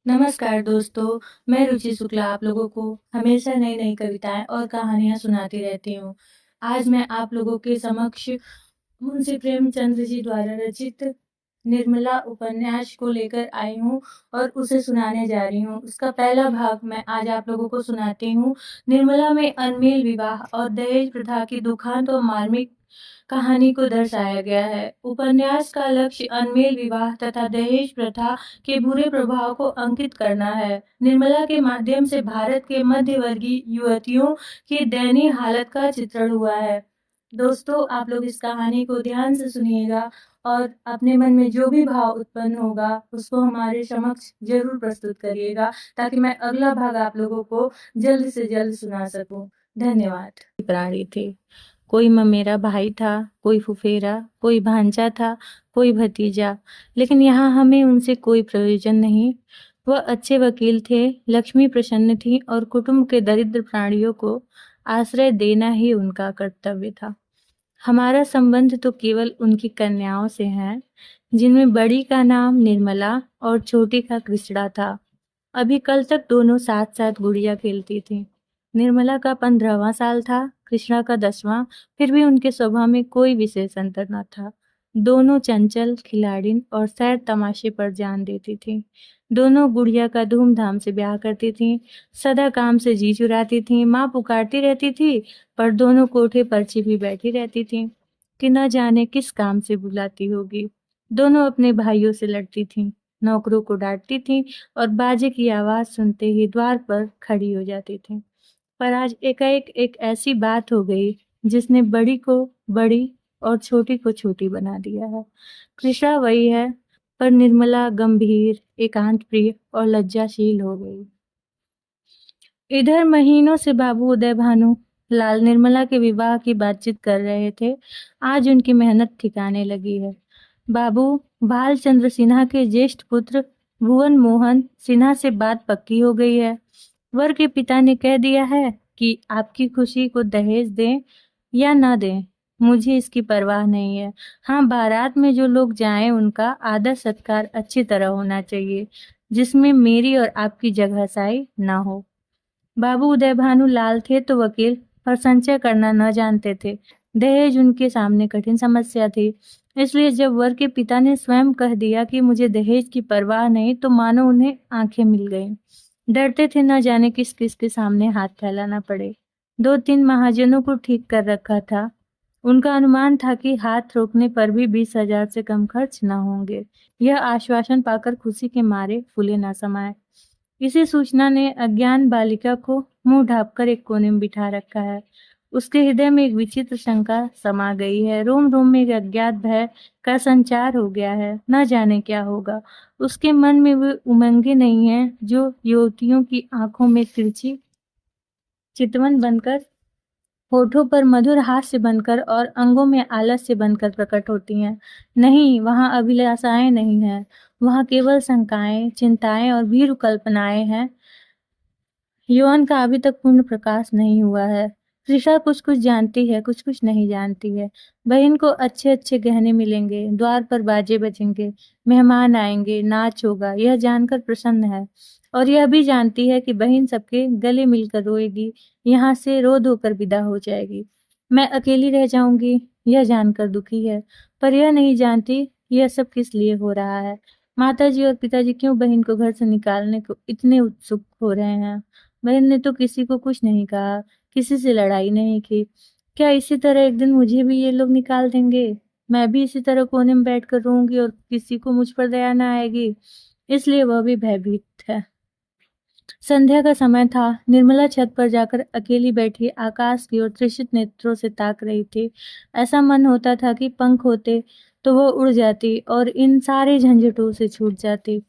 नमस्कार दोस्तों, मैं रुचि शुक्ला आप लोगों को हमेशा नई-नई कविताएँ और कहानियाँ सुनाती रहती हूँ। आज मैं आप लोगों के समक्ष मुंशी प्रेमचंद जी द्वारा रचित निर्मला उपन्यास को लेकर आई हूँ और उसे सुनाने जा रही हूँ। उसका पहला भाग मैं आज आप लोगों को सुनाती हूँ। निर्मला में अनमेल विवाह और दहेज प्रथा की दुखांत और मार्मिक कहानी को दर्शाया गया है। उपन्यास का लक्ष्य अनमेल विवाह तथा दहेज प्रथा के बुरे प्रभाव को अंकित करना है। निर्मला के माध्यम से भारत के मध्यवर्गीय युवतियों की दयनीय हालत का चित्रण हुआ है। दोस्तों, आप लोग इस कहानी को ध्यान से सुनिएगा और अपने मन में जो भी भाव उत्पन्न होगा उसको हमारे समक्ष जरूर प्रस्तुत करिएगा, ताकि मैं अगला भाग आप लोगों को जल्द से जल्द सुना सकूं। धन्यवाद। प्राणी थे। कोई ममेरा भाई था, कोई फुफेरा, कोई भांजा था, कोई भतीजा, लेकिन यहाँ हमें उनसे कोई प्रयोजन नहीं। वह अच्छे वकील थे, लक्ष्मी प्रसन्न थी और कुटुंब के दरिद्र प्राणियों को आश्रय देना ही उनका कर्तव्य था। हमारा संबंध तो केवल उनकी कन्याओं से है, जिनमें बड़ी का नाम निर्मला और छोटी का कृष्णा था। अभी कल तक दोनों साथ साथ गुड़िया खेलती थीं। निर्मला का 15वां साल था, कृष्णा का 10वां। फिर भी उनके स्वभाव में कोई विशेष अंतर न था। दोनों चंचल, खिलाड़िन और सैर तमाशे पर जान देती थीं। दोनों गुड़िया का धूमधाम से ब्याह करती थीं। सदा काम से जी चुराती थीं। माँ पुकारती रहती थी, पर दोनों कोठे पर छिपी बैठी रहती थीं कि न जाने किस काम से बुलाती होगी। दोनों अपने भाइयों से लड़ती थीं, नौकरों को डांटती थीं और बाजे की आवाज सुनते ही द्वार पर खड़ी हो जाती थीं। पर आज एकाएक एक ऐसी बात हो गई जिसने बड़ी को बड़ी और छोटी को छोटी बना दिया है। कृष्णा वही है, पर निर्मला गंभीर, एकांत प्रिय और लज्जाशील हो गई। इधर महीनों से बाबू उदय भानु लाल निर्मला के विवाह की बातचीत कर रहे थे। आज उनकी मेहनत ठिकाने लगी है। बाबू भालचंद्र सिन्हा के ज्येष्ठ पुत्र भुवन मोहन सिन्हा से बात पक्की हो गई है। वर के पिता ने कह दिया है कि आपकी खुशी को दहेज दें या ना दें, मुझे इसकी परवाह नहीं है। हाँ, बारात में जो लोग जाएं उनका आदर सत्कार अच्छी तरह होना चाहिए, जिसमें मेरी और आपकी जगहसाई ना हो। बाबू उदय भानु लाल थे तो वकील, पर संचय करना न जानते थे। दहेज उनके सामने कठिन समस्या थी। इसलिए जब वर के पिता ने स्वयं कह दिया कि मुझे दहेज की परवाह नहीं, तो मानो उन्हें आंखें मिल गईं। डरते थे न जाने किस किस के सामने हाथ फैलाना पड़े। 2-3 महाजनों को ठीक कर रखा था। उनका अनुमान था कि हाथ रोकने पर भी 20,000 से कम खर्च न होंगे। यह आश्वासन पाकर खुशी के मारे फूले न समाये। इसी सूचना ने अज्ञान बालिका को मुंह ढांपकर एक कोने में बिठा रखा है। उसके हृदय में एक विचित्र शंका समा गई है। रोम रोम में एक अज्ञात भय का संचार हो गया है। न जाने क्या होगा। उसके मन में वे उमंगे नहीं है जो युवतियों की आंखों में तिरछी चितवन बनकर, होठों पर मधुर हास्य बनकर और अंगों में आलस्य बनकर प्रकट होती हैं। नहीं, वहां अभिलाषाएं नहीं हैं। वहां केवल शंकाएं, चिंताएं और भीरु कल्पनाएं हैं। यौवन का अभी तक पूर्ण प्रकाश नहीं हुआ है। त्रिषा कुछ कुछ जानती है, कुछ कुछ नहीं जानती है। बहन को अच्छे अच्छे गहने मिलेंगे, द्वार पर बाजे बजेंगे, मेहमान आएंगे, नाच होगा, यह जानकर प्रसन्न है। और यह भी जानती है कि बहन सबके गले मिलकर रोएगी, यहाँ से रो धोकर विदा हो जाएगी। मैं अकेली रह जाऊंगी, यह जानकर दुखी है। पर यह नहीं जानती यह सब किस लिए हो रहा है। माताजी और पिताजी क्यों बहन को घर से निकालने को इतने उत्सुक हो रहे हैं। बहन ने तो किसी को कुछ नहीं कहा, किसी से लड़ाई नहीं की। क्या इसी तरह एक दिन मुझे भी ये लोग निकाल देंगे? मैं भी इसी तरह कोने में बैठकर रोऊंगी और किसी को मुझ पर दया ना आएगी। इसलिए वह भी भयभीत है। संध्या का समय था। निर्मला छत पर जाकर अकेली बैठी आकाश की ओर तृषित नेत्रों से ताक रही थी। ऐसा मन होता था कि पंख होते तो वो उड़ जाती और इन सारे झंझटों से छूट जाती।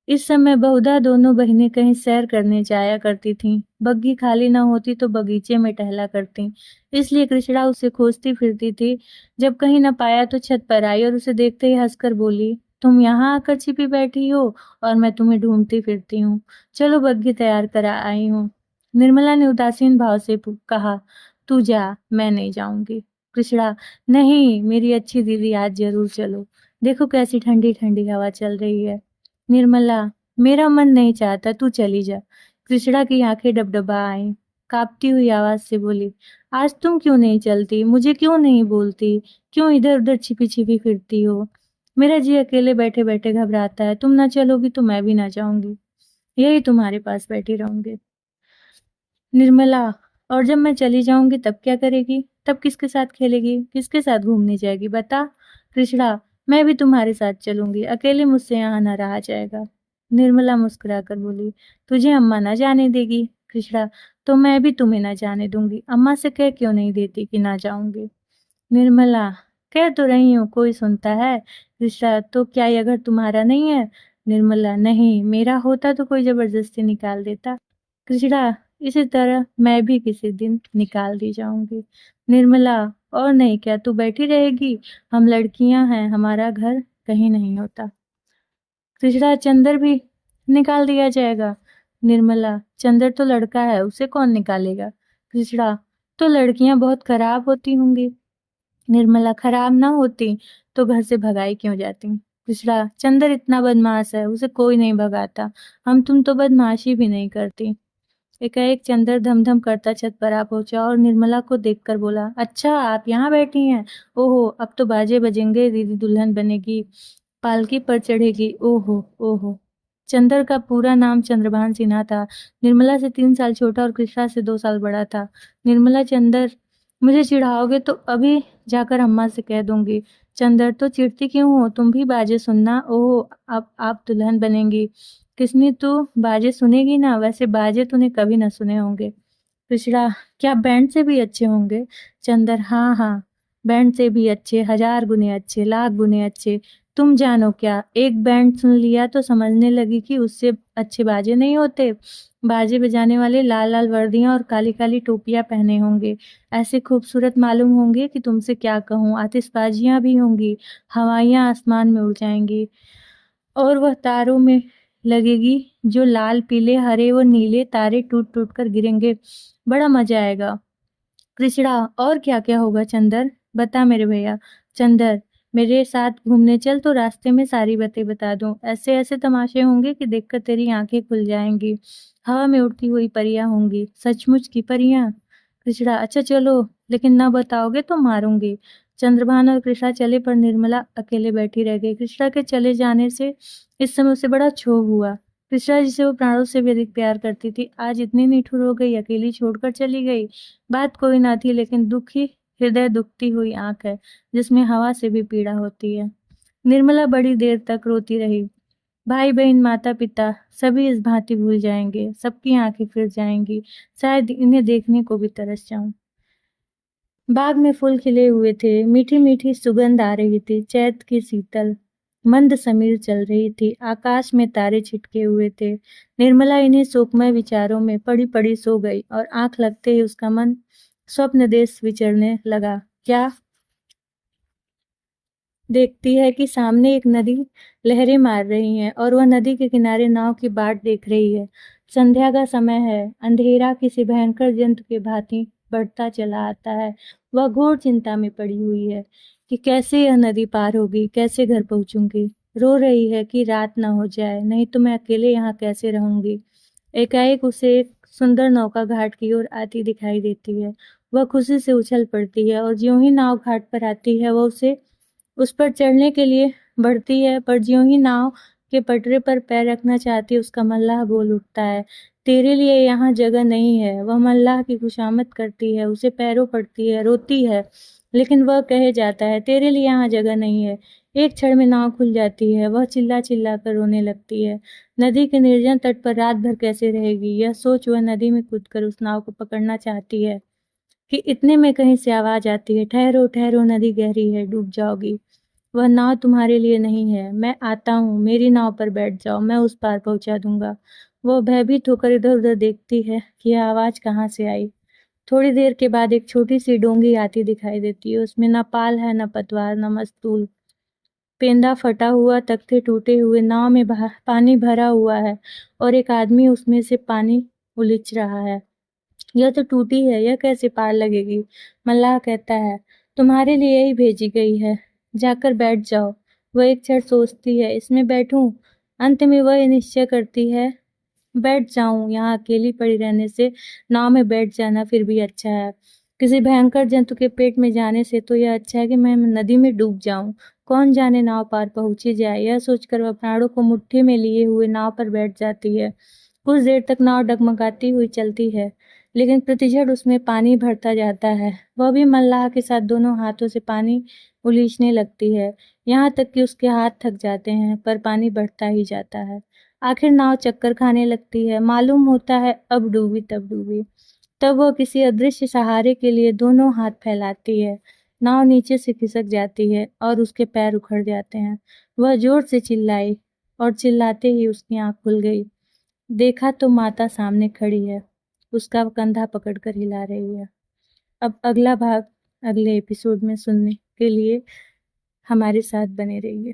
इस समय बहुधा दोनों बहनें कहीं सैर करने जाया करती थीं। बग्घी खाली न होती तो बगीचे में टहला करती। इसलिए कृष्णा उसे खोजती फिरती थी। जब कहीं न पाया तो छत पर आई और उसे देखते ही हंसकर बोली, तुम यहाँ आकर छिपी बैठी हो और मैं तुम्हें ढूंढती फिरती हूँ। चलो, बग्घी तैयार करा आई हूँ। निर्मला ने उदासीन भाव से कहा, तू जा, मैं नहीं जाऊंगी। कृष्णा, नहीं मेरी अच्छी दीदी, आज जरूर चलो। देखो कैसी ठंडी ठंडी हवा चल रही है। निर्मला, मेरा मन नहीं चाहता, तू चली जा। कृष्णा की आंखें डबडबा आईं। कांपती हुई आवाज से बोली, आज तुम क्यों नहीं चलती? मुझे क्यों नहीं बोलती? क्यों इधर उधर छिपी छिपी फिरती हो? मेरा जी अकेले बैठे बैठे घबराता है। तुम ना चलोगी तो मैं भी ना जाऊंगी, यही तुम्हारे पास बैठी रहूंगी। निर्मला, और जब मैं चली जाऊंगी तब क्या करेगी? तब किसके साथ खेलेगी? किसके साथ घूमने जाएगी? बता। कृष्णा, मैं भी तुम्हारे साथ चलूंगी, अकेले मुझसे यहाँ न रहा जाएगा। निर्मला मुस्कुराकर बोली, तुझे अम्मा ना जाने देगी। कृष्णा, तो मैं भी तुम्हें ना जाने दूंगी। अम्मा से कह क्यों नहीं देती कि ना जाऊंगी? निर्मला, कह तो रही हूँ, कोई सुनता है? कृष्णा, तो क्या ये घर तुम्हारा नहीं है? निर्मला, नहीं, मेरा होता तो कोई जबरदस्ती निकाल देता। कृष्णा, इसी तरह मैं भी किसी दिन निकाल दी जाऊंगी। निर्मला, और नहीं क्या, तू बैठी रहेगी? हम लड़कियां हैं, हमारा घर कहीं नहीं होता। कृष्णा, चंदर भी निकाल दिया जाएगा? निर्मला, चंदर तो लड़का है, उसे कौन निकालेगा? कृष्णा, तो लड़कियां बहुत खराब होती होंगी। निर्मला, खराब ना होती तो घर से भगाई क्यों जाती? कृष्णा, चंदर इतना बदमाश है, उसे कोई नहीं भगाता। हम तुम तो बदमाशी भी नहीं करती। एकाएक चंदर धम-धम करता छत पर आ पहुंचा और निर्मला को देखकर बोला, अच्छा आप यहाँ बैठी हैं? ओहो, अब तो बाजे बजेंगे, दीदी दुल्हन बनेगी, पालकी पर चढ़ेगी। ओहो ओहो। चंदर का पूरा नाम चंद्रभान सिन्हा था। निर्मला से 3 साल छोटा और कृष्णा से 2 साल बड़ा था। निर्मला, चंदर, मुझे चिढ़ाओगे तो अभी जाकर अम्मा से कह दूंगी। चंदर, तो चिढ़ती क्यों हो? तुम भी बाजे सुनना। ओहो, अब आप दुल्हन बनेंगी। किसने, तू बाजे सुनेगी ना? वैसे बाजे तूने कभी ना सुने होंगे। कृष्णा, क्या बैंड से भी अच्छे होंगे? चंदर, हाँ हाँ, बैंड से भी अच्छे, 1000 गुने अच्छे, लाख गुने अच्छे। तुम जानो क्या, एक बैंड सुन लिया तो समझने लगी कि उससे अच्छे बाजे नहीं होते। बाजे बजाने वाले लाल लाल वर्दियां और काली काली टोपियां पहने होंगे, ऐसे खूबसूरत मालूम होंगे कि तुमसे क्या कहूँ। आतिशबाजियां भी होंगी, हवाइयां आसमान में उड़ जाएंगी और वह तारों में लगेगी, जो लाल पीले हरे व नीले तारे टूट टूट कर गिरेंगे। बड़ा मजा आएगा। कृष्णा, और क्या क्या होगा? चंदर, बता मेरे भैया। चंदर, मेरे साथ घूमने चल तो रास्ते में सारी बातें बता दूं। ऐसे ऐसे तमाशे होंगे कि देखकर तेरी आंखें खुल जाएंगी। हवा में उड़ती हुई परियां होंगी, सचमुच की परियां। कृष्णा, अच्छा चलो, लेकिन ना बताओगे तो मारूंगी। चंद्रभान और कृष्णा चले पर निर्मला अकेले बैठी रह गई। कृष्णा के चले जाने से इस समय उसे बड़ा क्षोभ हुआ। कृष्णा, जिसे वो प्राणों से भी अधिक प्यार करती थी, आज इतनी निठुर हो गई, अकेली छोड़कर चली गई। बात कोई ना थी, लेकिन दुखी हृदय, दुखती हुई आंख है जिसमें हवा से भी पीड़ा होती है। निर्मला बड़ी देर तक रोती रही। भाई बहन माता पिता सभी इस भांति भूल जाएंगे, सबकी आंखें फिर जाएंगी, शायद इन्हें देखने को भी तरस जाऊं। बाग में फूल खिले हुए थे, मीठी मीठी सुगंध आ रही थी, चैत की शीतल मंद समीर चल रही थी, आकाश में तारे छिटके हुए थे। निर्मला इन्हीं शोकमय विचारों में पड़ी पड़ी सो गई और आंख लगते ही उसका मन स्वप्न देश विचरने लगा। क्या देखती है कि सामने एक नदी लहरें मार रही है और वह नदी के किनारे नाव की बाट देख रही है। संध्या का समय है, अंधेरा किसी भयंकर जंतु के भांति बढ़ता चला आता है। वह घोर चिंता में पड़ी हुई है कि कैसे यह नदी पार होगी, कैसे घर पहुंचूंगी। रो रही है कि रात न हो जाए, नहीं तो मैं अकेले यहाँ कैसे रहूंगी। एकाएक उसे एक सुंदर नौका घाट की ओर आती दिखाई देती है। वह खुशी से उछल पड़ती है और ज्यों ही नाव घाट पर आती है, वह उसे उस पर चढ़ने के लिए बढ़ती है, पर ज्यों ही नाव के पटरे पर पैर रखना चाहती है, उसका मल्लाह बोल उठता है, तेरे लिए यहाँ जगह नहीं है। वह मल्लाह की खुशामद करती है, उसे पैरों पड़ती है, रोती है, लेकिन वह कहे जाता है, तेरे लिए यहाँ जगह नहीं है। एक क्षण में नाव खुल जाती है, वह चिल्ला चिल्ला कर रोने लगती है। नदी के निर्जन तट पर रात भर कैसे रहेगी, यह सोच वह नदी में कूदकर उस नाव को पकड़ना चाहती है कि इतने में कहीं से आवाज आती है, ठहरो ठहरो, नदी गहरी है, डूब जाओगी। वह नाव तुम्हारे लिए नहीं है, मैं आता हूँ, मेरी नाव पर बैठ जाओ, मैं उस पार पहुंचा दूंगा। वह भयभीत होकर इधर उधर देखती है कि यह आवाज कहाँ से आई। थोड़ी देर के बाद एक छोटी सी डोंगी आती दिखाई देती है, उसमें न पाल है, न पतवार, न मस्तूल। पेंदा फटा हुआ, तख्ते टूटे हुए, नाव में पानी भरा हुआ है और एक आदमी उसमें से पानी उलीच रहा है। यह तो टूटी है, यह कैसे पार लगेगी? मल्लाह कहता है, तुम्हारे लिए ही भेजी गई है, जाकर बैठ जाओ। वह एक क्षण सोचती है, इसमें बैठूं अंत में वह निश्चय करती है, बैठ जाऊं, यहाँ अकेली पड़ी रहने से नाव में बैठ जाना फिर भी अच्छा है। किसी भयंकर जंतु के पेट में जाने से तो यह अच्छा है कि मैं नदी में डूब जाऊं। कौन जाने नाव पार पहुंची जाए। यह सोचकर वह प्राणों को मुट्ठी में लिए हुए नाव पर बैठ जाती है। कुछ देर तक नाव डगमगाती हुई चलती है, लेकिन प्रतिक्षण उसमें पानी भरता जाता है। वह भी मल्लाह के साथ दोनों हाथों से पानी उलीचने लगती है, यहाँ तक कि उसके हाथ थक जाते हैं, पर पानी बढ़ता ही जाता है। आखिर नाव चक्कर खाने लगती है। मालूम होता है अब डूबी तब डूबी। तब वह किसी अदृश्य सहारे के लिए दोनों हाथ फैलाती है। नाव नीचे से खिसक जाती है और उसके पैर उखड़ जाते हैं। वह जोर से चिल्लाई और चिल्लाते ही उसकी आंख खुल गई। देखा तो माता सामने खड़ी है, उसका कंधा पकड़कर हिला रही है। अब अगला भाग अगले एपिसोड में सुनने के लिए हमारे साथ बने रहिए।